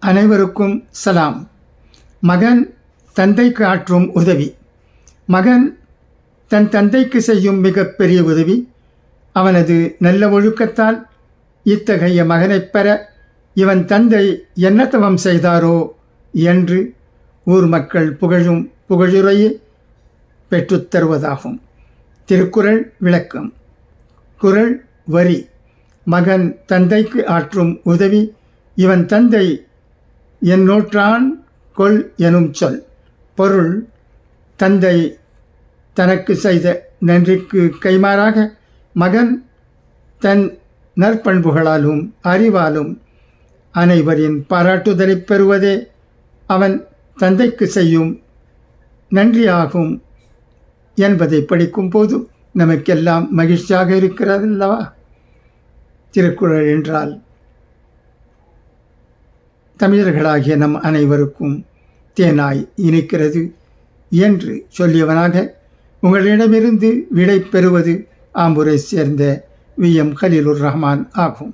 அனைவருக்கும் சலாம். மகன் தந்தைக்கு ஆற்றும் உதவி. மகன் தன் தந்தைக்கு செய்யும் மிகப்பெரிய உதவி. அவனது நல்ல ஒழுக்கத்தால் இத்தகைய மகனைப் பெற இவன் தந்தை என்ன தவம் செய்தாரோ என்று ஊர் மக்கள் புகழும் புகழுரையை பெற்றுத்தருவதாகும். திருக்குறள் விளக்கம். குறள் வரி. மகன் தந்தைக்கு ஆற்றும் உதவி. இவன் தந்தை என்னோற்றான் கொள் எனும் சொல். பொருள்: தந்தை தனக்கு செய்த நன்றிக்கு கைமாறாக மகன் தன் நற்பண்புகளாலும் அறிவாலும் அனைவரின் பாராட்டுதலை பெறுவதே அவன் தந்தைக்கு செய்யும் நன்றியாகும் என்பதை படிக்கும் போது நமக்கெல்லாம் மகிழ்ச்சியாக இருக்கிறதல்லவா? திருக்குறள் என்றால் தமிழர்களாகிய நம் அனைவருக்கும் தேனாய் இனிக்கிறது என்று சொல்லியவனாக உங்களிடமிருந்து விடை பெறுவது ஆம்பூரை சேர்ந்த வி.எம். கலீலுர் ரஹ்மான் ஆகும்.